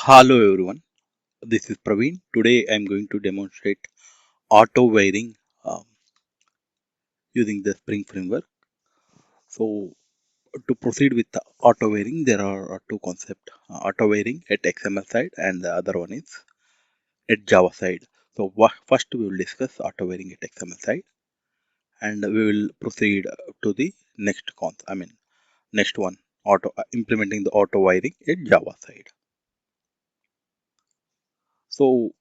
Hello everyone, this is Praveen. Today I am going to demonstrate auto wiring um, using the Spring framework. So to proceed with the auto wiring, there are two concepts: auto wiring at XML side and the other one is at Java side. So first we will discuss auto wiring at XML side, and we will proceed to the next one, auto implementing the auto wiring at Java side. So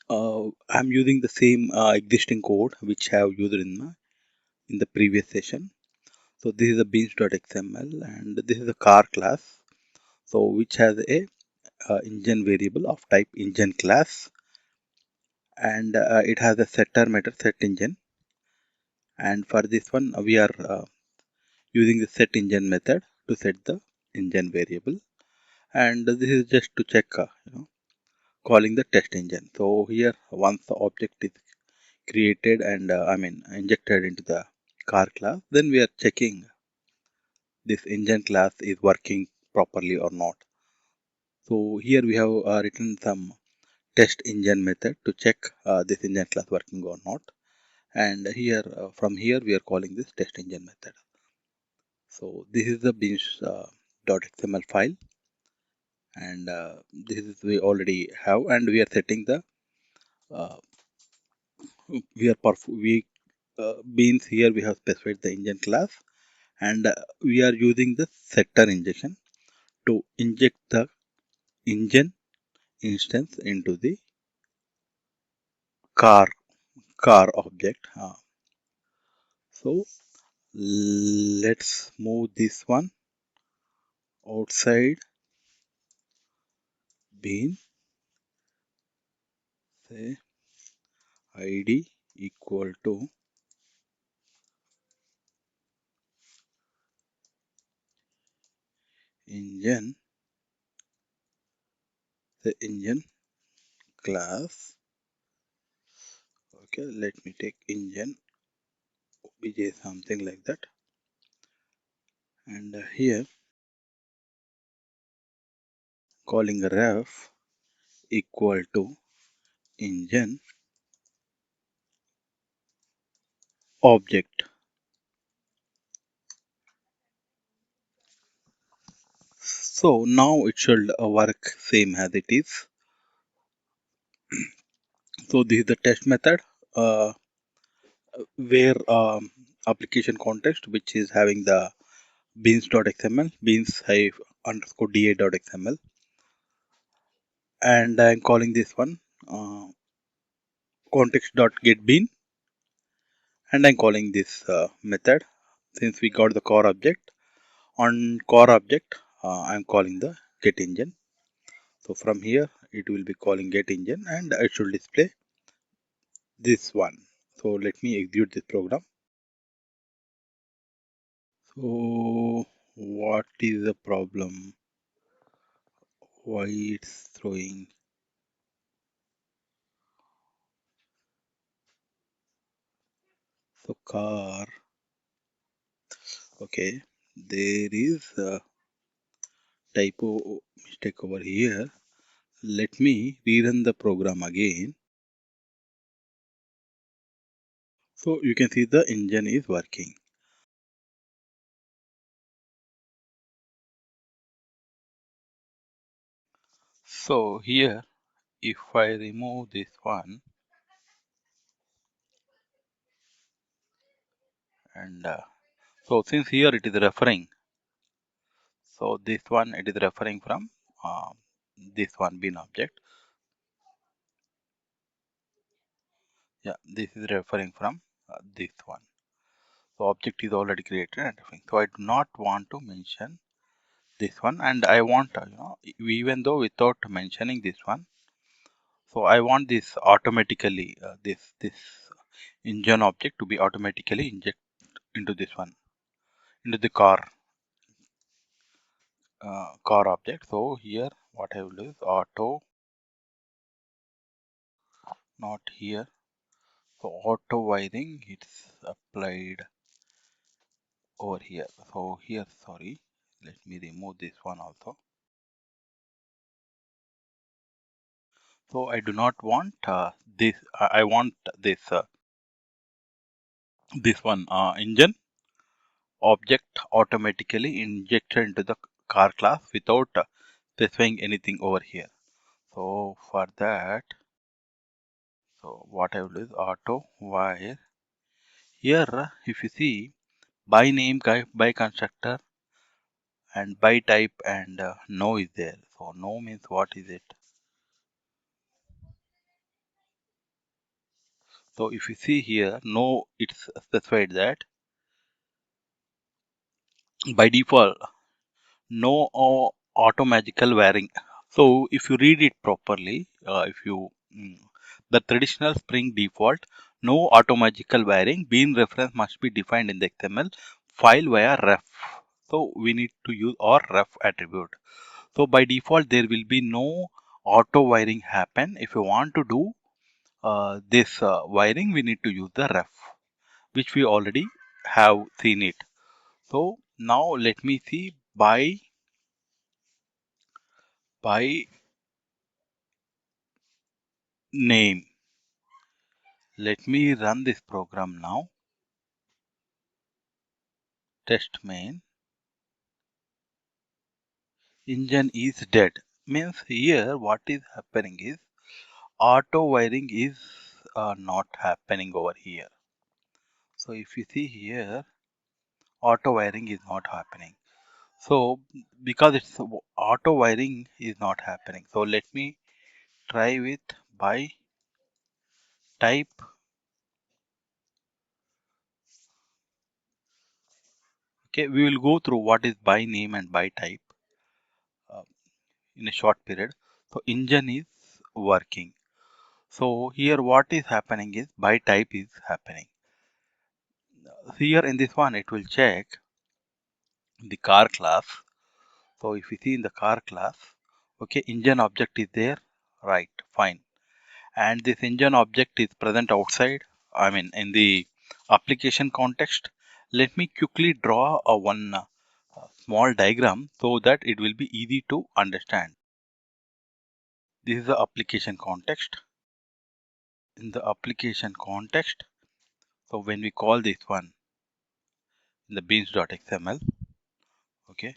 I'm using the same existing code which I have used in the previous session. So this is a beans.xml and this is a car class. So which has a engine variable of type engine class, and it has a setter method set engine. And for this one we are using the set engine method to set the engine variable. And this is just to check, calling the test engine. So here once the object is created and injected into the car class, then we are checking this engine class is working properly or not. So here we have written some test engine method to check this engine class working or not. And here from here we are calling this test engine method. So this is the beans.xml file, and this is we already have, and we are setting the uh, we beans here we have specified the engine class, and we are using the setter injection to inject the engine instance into the car car object. So let's move this one outside bean, say id equal to engine, the engine class. Okay, let me take engine which is something like that, and here calling ref equal to engine object. So now it should work same as it is. So this is the test method where application context which is having the beans.xml, beans underscore da.xml, and I'm calling this one uh, context.getBean, and I'm calling this method since we got the core object. On core object, I'm calling the get engine. So from here it will be calling get engine and it should display this one. So let me execute this program. So what is the problem? Why it's throwing? So car. Okay, there is a typo mistake over here. Let me rerun the program again. So you can see the engine is working. So here, if I remove this one, and so since here it is referring, so this one it is referring from this one bin object. Yeah, this is referring from this one. So object is already created and everything. So I do not want to mention this one, and I want even though without mentioning this one, so I want this automatically this engine object to be automatically inject into this one, into the car object. So here what I will do is auto, not here. So auto wiring it's applied over here. So here, sorry, let me remove this one also. So I do not want this. I want this one engine object automatically injected into the car class without specifying anything over here. So for that, so what I will do is auto wire. Here, if you see by name, by constructor, and by type, and no is there. So no means what is it? So if you see here, no, it's specified that by default, no auto magical wiring. So if you read it properly, the traditional Spring default, no automagical wiring bean reference must be defined in the XML file via ref. So we need to use our ref attribute. So by default, there will be no auto wiring happen. If you want to do this wiring, we need to use the ref, which we already have seen it. So now let me see by name. Let me run this program now. Test main. Engine is dead. Means here what is happening is auto wiring is not happening over here. So if you see here, auto wiring is not happening. So because it's auto wiring is not happening. So let me try with by type. Okay, we will go through what is by name and by type uh, in a short period. So engine is working. So here what is happening is by type is happening. Here in this one it will check the car class. So if you see in the car class, okay, engine object is there, right, fine. And this engine object is present outside, I mean in the application context. Let me quickly draw a one small diagram so that it will be easy to understand. This is the application context. In the application context, so when we call this one in the beans.xml, okay,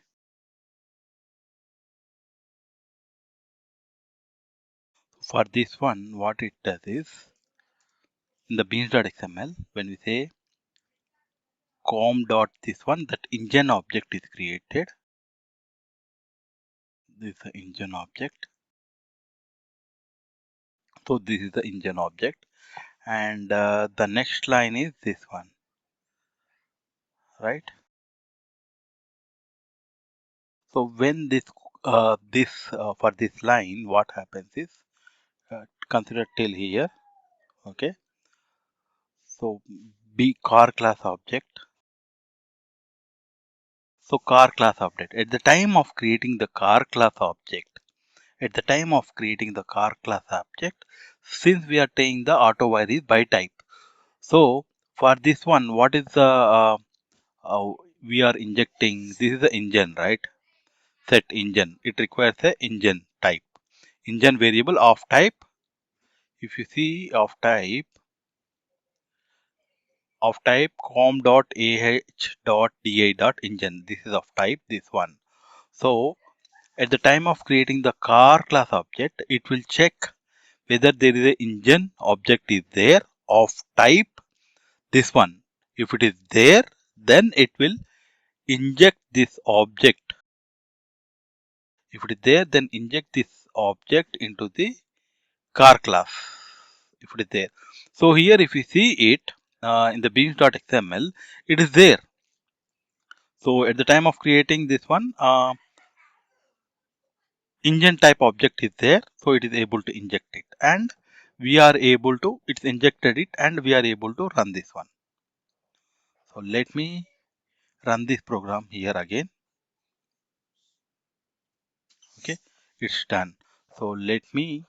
for this one what it does is in the beans.xml, when we say com dot this one, that engine object is created. This is the engine object. So this is the engine object, and the next line is this one, right? So when for this line, what happens is consider till here, okay? So be car class object. So car class object. At the time of creating the car class object, at the time of creating the car class object, since we are taking the auto wire is by type. So for this one, what is the uh, we are injecting? This is the engine, right? Set engine. It requires a engine type. Engine variable of type. If you see of type com.ah.di.engine. This is of type this one. So at the time of creating the car class object, it will check whether there is a engine object is there of type this one. If it is there, then it will inject this object. If it is there, then inject this object into the car class. If it is there. So here if you see it in the beans.xml, it is there. So at the time of creating this one, engine type object is there, so it is able to inject it, and we are able to, it's injected it, and we are able to run this one. So let me run this program here again. Okay, it's done. So let me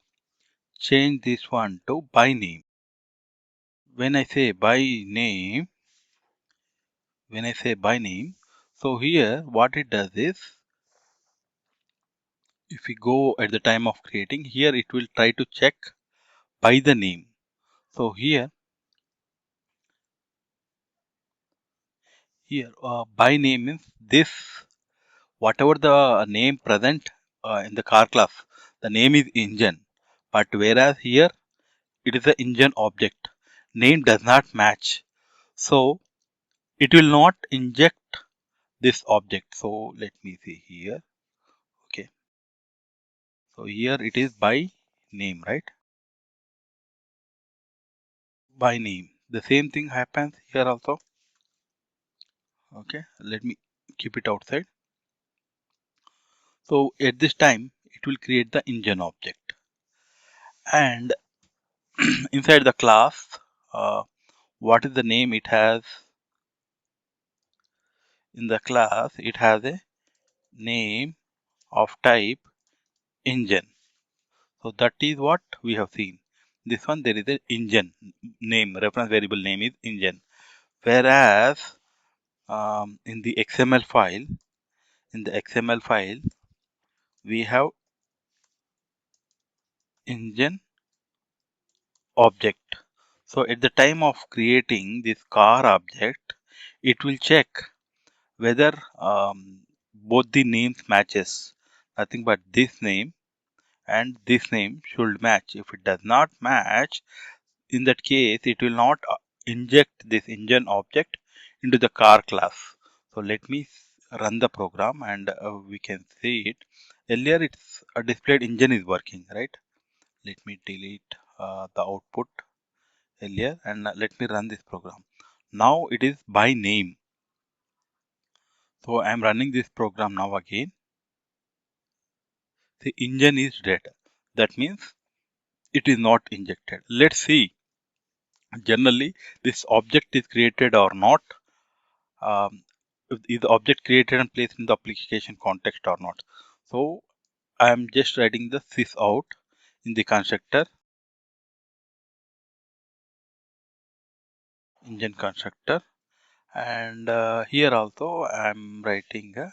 change this one to by name. When I say by name, so here what it does is if we go at the time of creating, here it will try to check by the name. So here by name means this, whatever the name present in the car class, the name is engine. But whereas here it is the engine object, name does not match. So it will not inject this object. So let me see here. Okay. So here it is by name, right? By name. The same thing happens here also. Okay. Let me keep it outside. So at this time, it will create the engine object. And inside the class, uh, what is the name it has? In the class, it has a name of type engine. So that is what we have seen. This one, there is an engine name, reference variable name is engine. Whereas in the XML file, we have engine object. So at the time of creating this car object, it will check whether both the names matches. Nothing but this name and this name should match. If it does not match, in that case, it will not inject this engine object into the car class. So let me run the program and we can see it. Earlier, it's displayed engine is working, right? Let me delete the output earlier and let me run this program. Now it is by name. So I am running this program now again. The engine is dead. That means it is not injected. Let's see. Generally, this object is created or not. Is the object created and placed in the application context or not? So I am just writing the sys out in the constructor, engine constructor, and here also I am writing a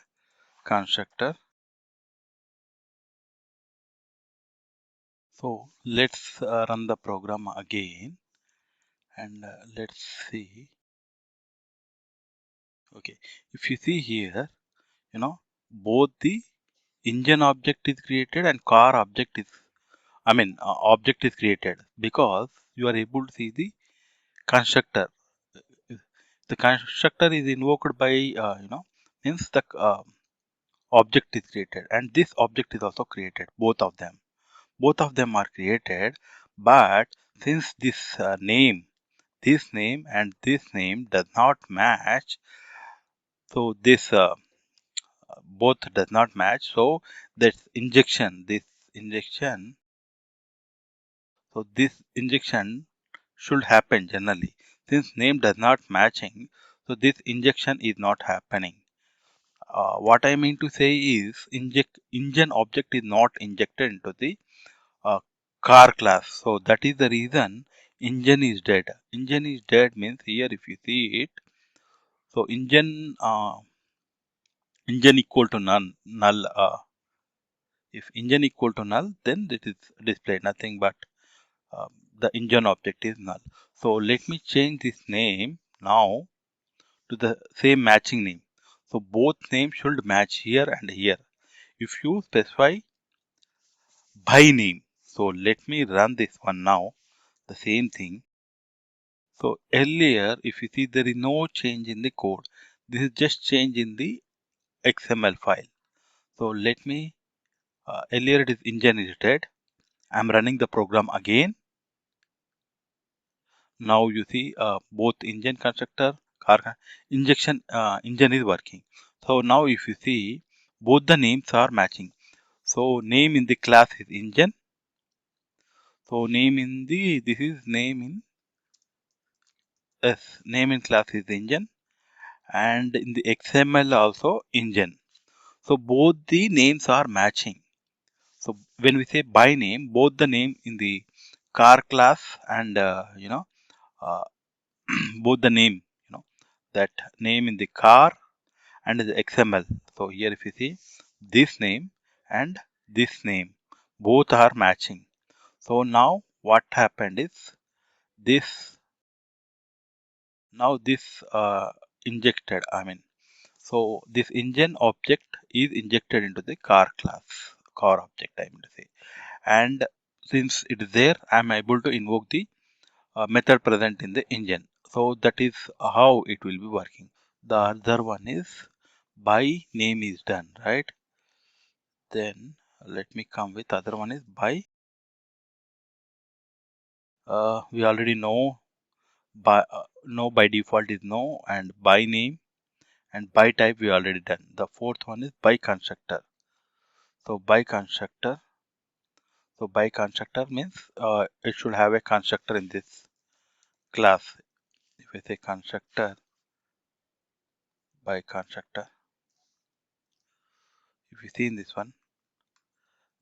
constructor. So let's run the program again and let's see. Okay, if you see here, both the engine object is created and car object is, object is created because you are able to see the constructor. The constructor is invoked by, means the object is created and this object is also created, both of them are created. But since this name and this name does not match, so both does not match, so this injection this injection should happen generally. Since name does not matching, so this injection is not happening. What I mean to say is engine object is not injected into the uh, car class. So that is the reason engine is dead. Engine is dead means here if you see it, so engine equal to null. If engine equal to null, then it is displayed nothing but the engine object is null. So let me change this name now to the same matching name. So both names should match here and here. If you specify by name, so let me run this one now, the same thing. So earlier, if you see, there is no change in the code. This is just change in the XML file. So let me, earlier it is engine is dead. I'm running the program again. Now you see both engine constructor, injection engine is working. So now if you see, both the names are matching. So name in the class is engine. So this is name in class is engine, and in the XML also engine. So both the names are matching. So when we say by name, both the name in the car class and uh, both the name, that name in the car and the XML. So here if you see this name and this name. Both are matching. So now what happened is this now this injected, so this engine object is injected into the car class, car object I mean to say. And since it is there, I am able to invoke the method present in the engine. So that is how it will be working. The other one is by name is done, right? Then let me come with other one is by. We already know by no by default is no, and by name and by type we already done. The fourth one is by constructor. So by constructor. So by constructor means it should have a constructor in this class. If I say constructor by constructor, if you see in this one,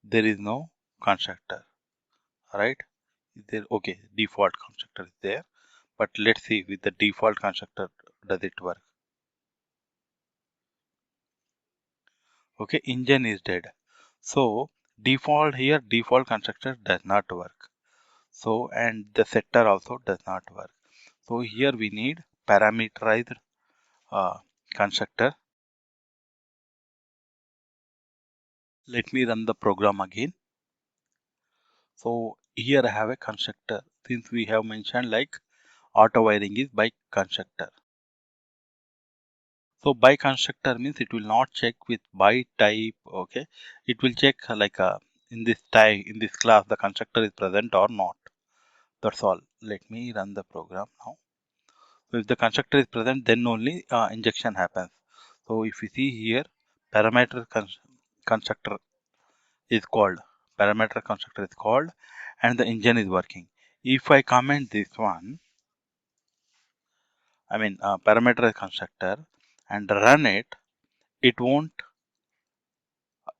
there is no constructor, right? Is there? Okay, default constructor is there, but let's see with the default constructor does it work? Okay, engine is dead. So default here, default constructor does not work. So and the setter also does not work. So here we need parameterized uh, constructor. Let me run the program again. So here I have a constructor, since we have mentioned like auto wiring is by constructor. So by constructor means it will not check with by type. Okay, it will check in this type, in this class the constructor is present or not. That's all. Let me run the program now. So if the constructor is present, then only injection happens. So if you see here, parameter constructor is called, parameter constructor is called, and the engine is working. If I comment this one, parameter constructor, and run it, it won't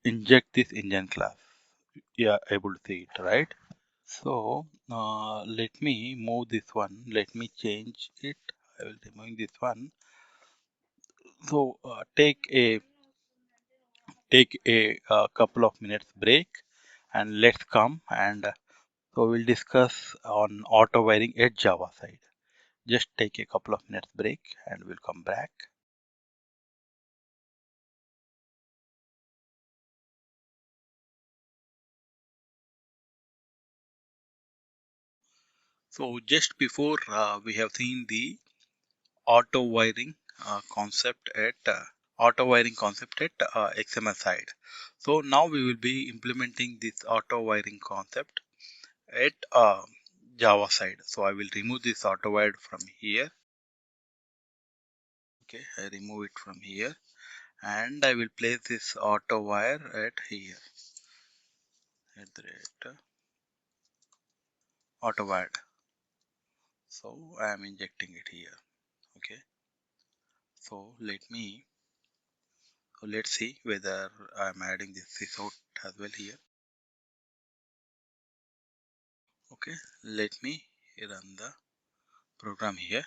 inject this engine class. You are able to see it, right? So let me move this one. Let me change it. I will remove this one. So take a couple of minutes break, and let's come and so we'll discuss on auto wiring at Java side. Just take a couple of minutes break and we'll come back. So just before we have seen the auto wiring concept at XML side. So now we will be implementing this auto wiring concept at Java side. So I will remove this auto wire from here. Okay, I remove it from here, and I will place this auto wire at here at the rate auto wire. So I am injecting it here. Okay, so let's see whether I am adding this out as well here. Okay, let me run the program here.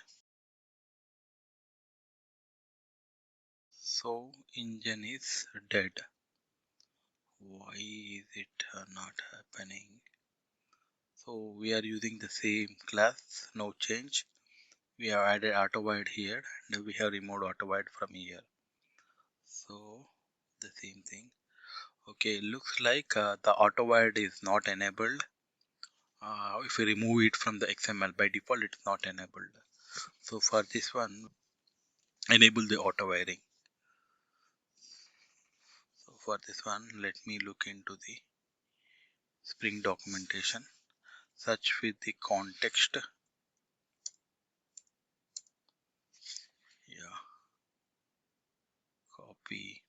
So engine is dead. Why is it not happening? So we are using the same class, no change. We have added Autowired here and we have removed Autowired from here. So the same thing. Okay, looks like the Autowired is not enabled. If we remove it from the XML, by default it's not enabled. So for this one, enable the auto wiring. So for this one, let me look into the Spring documentation, search with the context. Yeah, copy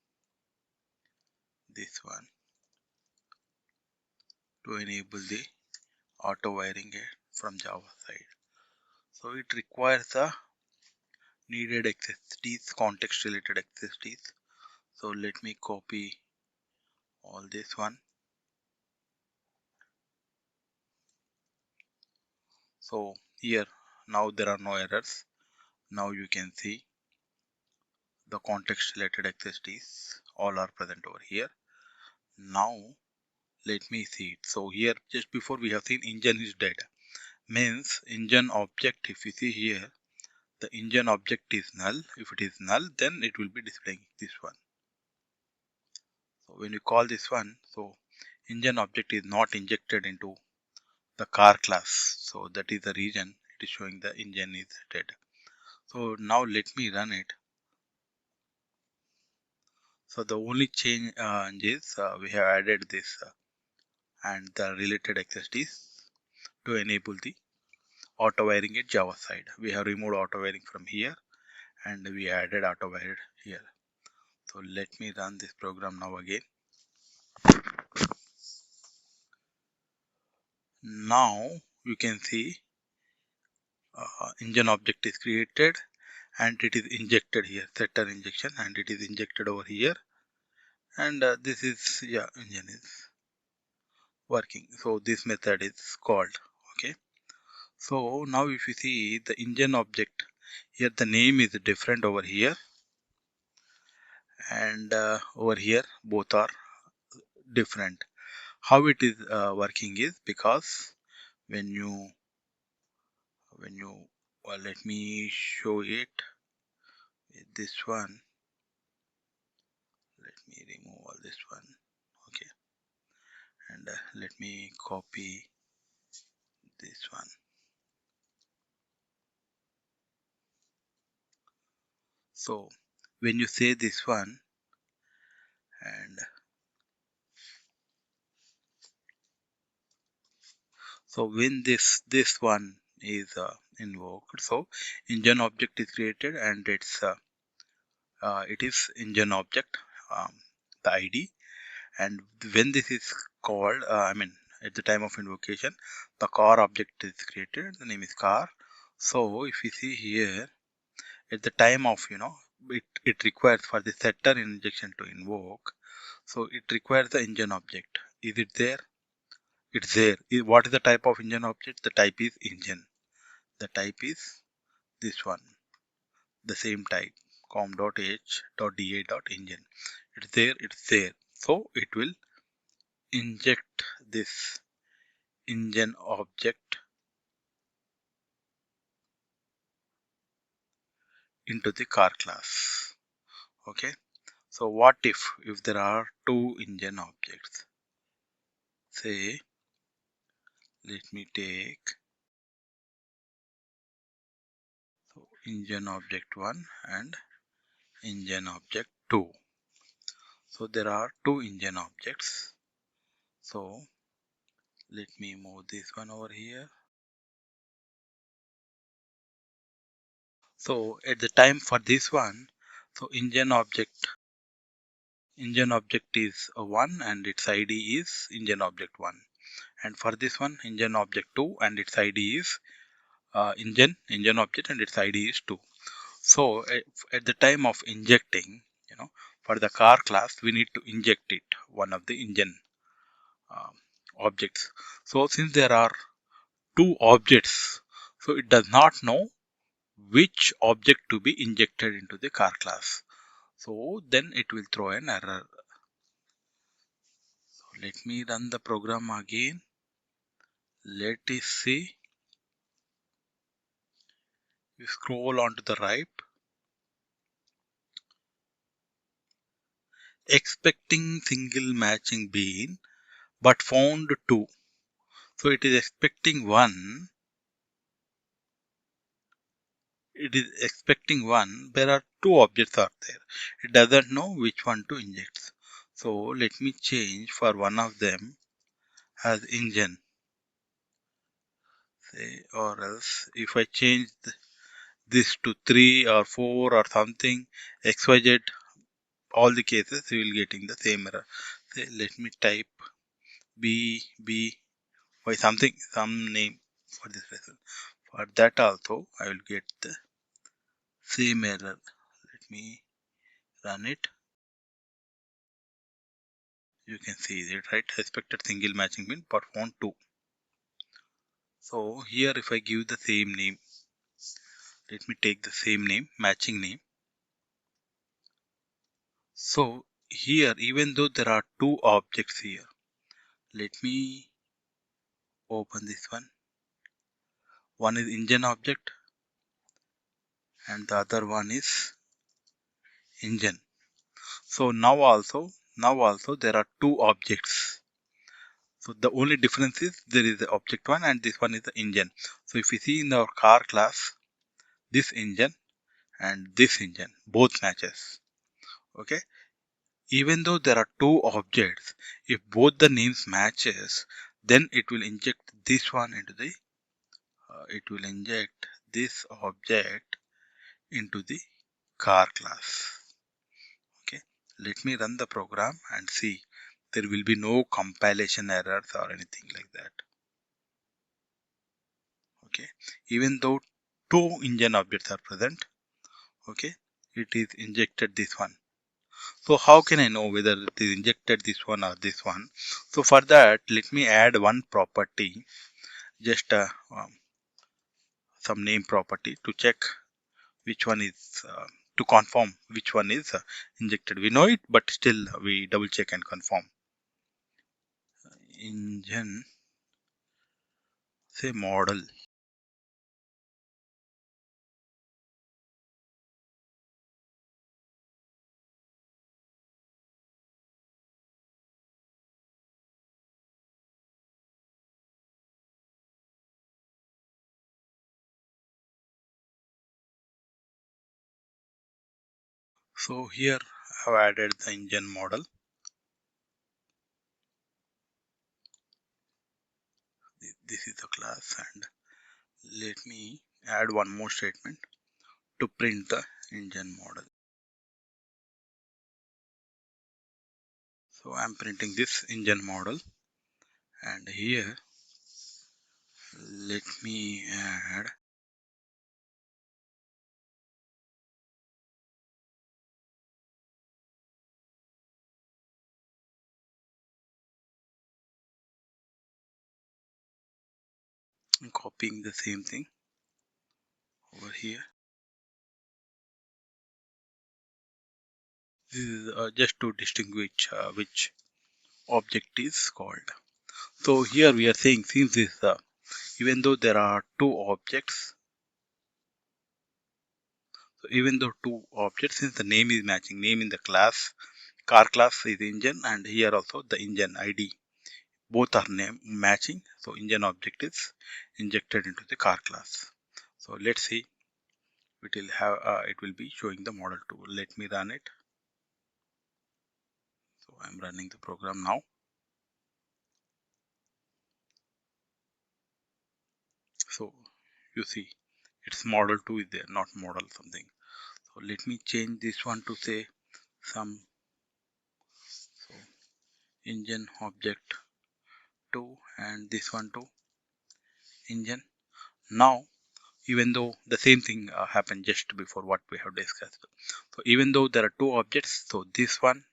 this one to enable the auto wiring from Java side. So it requires a needed XSTs, context related XSTs. So let me copy all this one. So here now there are no errors. Now you can see the context related XSTs all are present over here. Now let me see it. So here just before we have seen engine is dead, means engine object, if you see here, the engine object is null. If it is null, then it will be displaying this one. So when you call this one, so engine object is not injected into the car class. So that is the reason it is showing the engine is dead. So now let me run it. So the only change is we have added this and the related accessories to enable the auto wiring at Java side. We have removed auto wiring from here and we added auto wired here. So let me run this program now again. Now you can see engine object is created and it is injected here, setter injection, and it is injected over here, and this is, yeah, engine is working. So this method is called. Okay, so now if you see the engine object here, the name is different over here and over here both are different. How it is working is because when you well, let me show it with this one. Let me remove all this one. Okay, and let me copy this one. So when you say this one, and so when this one is invoked, so engine object is created and it is engine object, um, the ID, and when this is called, I mean at the time of invocation, the car object is created, the name is car. So if you see here, at the time of it requires for the setter injection to invoke, so it requires the engine object. Is it there? It's there. What is the type of engine object? The type is engine. The type is this one, the same type, com.h.da.engine. It's there, it's there. So it will inject this engine object into the car class. Okay. So what if there are two engine objects? Say, let me take so engine object 1 and engine object 2. So there are two engine objects. So let me move this one over here. So at the time for this one, so engine object is a 1 and its ID is engine object 1. And for this one, engine object 2 and its ID is engine object and its ID is 2. So at the time of injecting, for the car class, we need to inject it, one of the engine um, objects. So since there are two objects, so it does not know which object to be injected into the car class. So then it will throw an error. So let me run the program again. Let us see. You scroll on to the right. Expecting single matching bean, but found two. So it is expecting one. It is expecting one. There are two objects are there. It doesn't know which one to inject. So let me change for one of them as engine. Say, or else if I change this to 3 or 4 or something, XYZ, all the cases you will getting the same error. Say, let me type B by something, some name for this result. For that also I will get the same error. Let me run it. You can see it, right? Expected single matching bin performed 2. So here if I give the same name, let me take the same name, matching name. So here, even though there are two objects here, Let me open this one. One is engine object and the other one is engine. So now also there are two objects. So the only difference is there is the object one and this one is the engine. So if we see in our car class, this engine and this engine both matches. Okay. Even though there are two objects, if both the names matches, then it will inject this one into the it will inject this object into the car class. Okay, let me run the program and see. There will be no compilation errors or anything like that. Okay, even though two engine objects are present, okay, it is injected this one. So how can I know whether it is injected this one or this one? So for that, let me add one property, just some name property to check which one is to confirm which one is injected. We know it, but still we double check and confirm. Engine, say model. So here I have added the engine model. This is the class, and let me add one more statement to print the engine model. So I'm printing this engine model, and here let me add copying the same thing over here. This is just to distinguish which object is called. So here we are saying, since this even though there are two objects, so even though two objects, since the name is matching, name in the class, car class is engine, and here also the engine ID, both are name matching, so engine object is injected into the car class. So let's see, it will be showing the model 2. Let me run it. So I'm running the program now. So you see, it's model 2 is there, not model something. So let me change this one to say some, so engine object 2 and this one to engine. Now even though the same thing happened just before what we have discussed, so even though there are two objects, so this one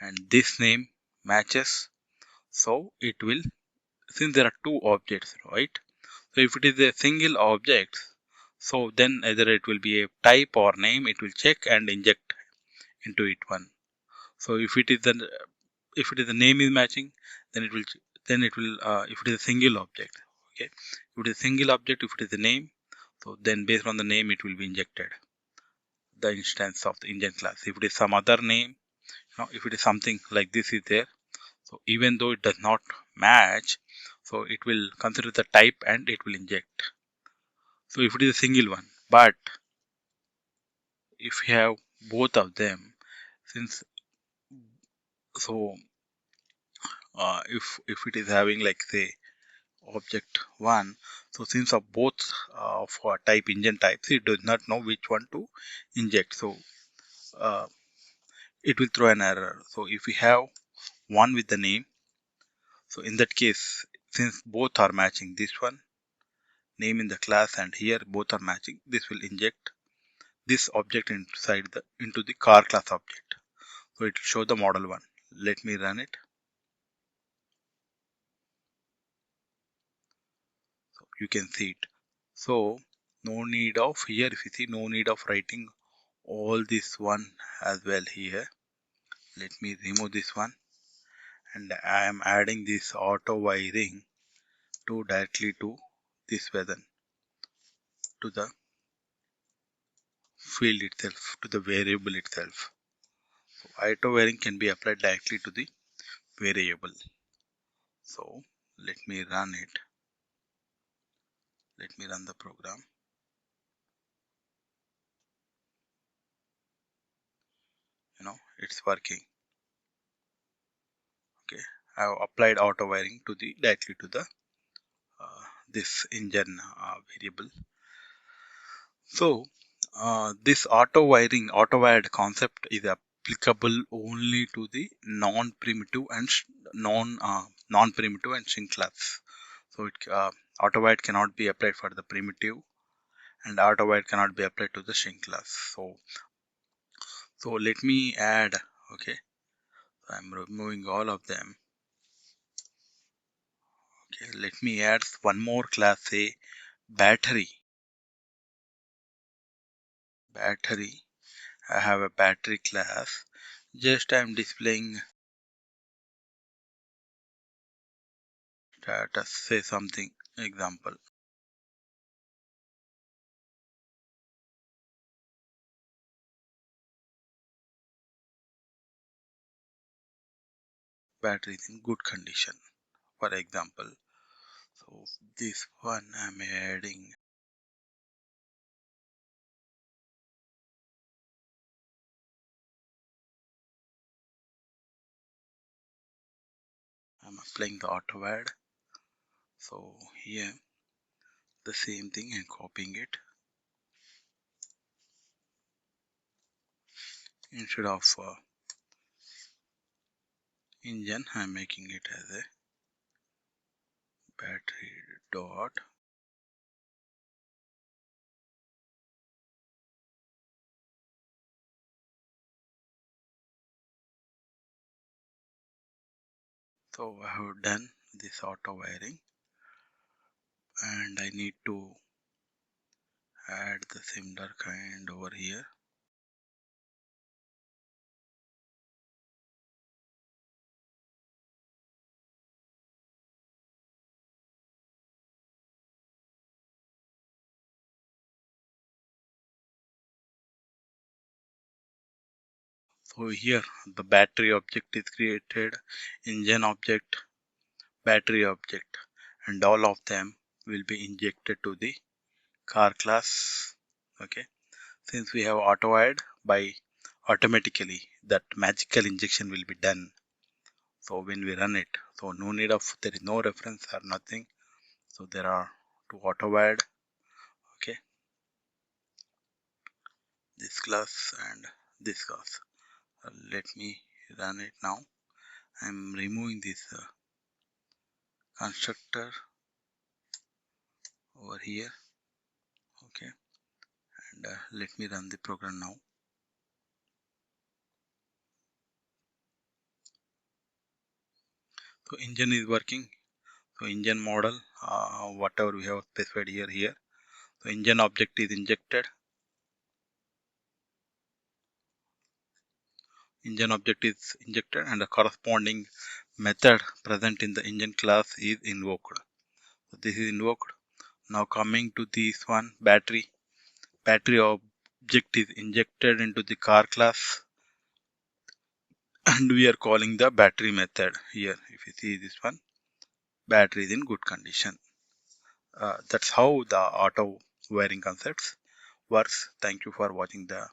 and this name matches, so it will, since there are two objects, right? So if it is a single object, so then either it will be a type or name, it will check and inject into it one. So if it is the name is matching, then it will if it is a single object, okay, if it is a single object, if it is the name, so then based on the name it will be injected the instance of the engine class. If it is some other name, if it is something like this is there, so even though it does not match, so it will consider the type and it will inject. So if it is a single one, but if you have both of them, since, so if it is having like say object 1, so since of both of type engine types, it does not know which one to inject, so uh, it will throw an error. So if we have one with the name, so in that case, since both are matching, this one name in the class and here both are matching, this will inject this object into the car class object. So it will show the model 1. Let me run it. So you can see it. So no need of, here if you see, no need of writing all this one as well here. Let me remove this one and I am adding this auto wiring to directly to this weapon, to the field itself, to the variable itself. So auto wiring can be applied directly to the variable. So let me run it. Let me run the program. It's working. Okay, I have applied auto wiring to the directly to the this engine variable. So this auto wired concept is applicable only to the non-primitive and non-primitive and string class. So auto wired cannot be applied for the primitive, and auto wired cannot be applied to the string class. So let me add. Okay, I'm removing all of them. Okay, let me add one more class, say battery. Battery. I have a battery class. Just I'm displaying status, say something example. Battery is in good condition, for example. So this one I'm adding. I'm applying the auto add. So here the same thing and copying it. Instead of engine, I'm making it as a battery dot. So I have done this auto wiring, and I need to add the similar kind over here. So here the battery object is created, engine object, battery object, and all of them will be injected to the car class. Okay, since we have auto add, by automatically that magical injection will be done. So when we run it, so no need of, there is no reference or nothing. So there are two auto add. Okay, this class and this class. Let me run it now. I'm removing this constructor over here. Okay, and let me run the program now. So engine is working. So engine model, whatever we have specified here. So engine object is injected. Engine object is injected, and the corresponding method present in the engine class is invoked. So this is invoked. Now coming to this one, battery. Battery object is injected into the car class, and we are calling the battery method here. If you see this one, battery is in good condition. That's how the auto wiring concepts works. Thank you for watching the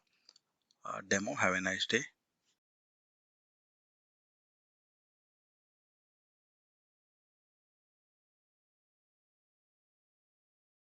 demo. Have a nice day.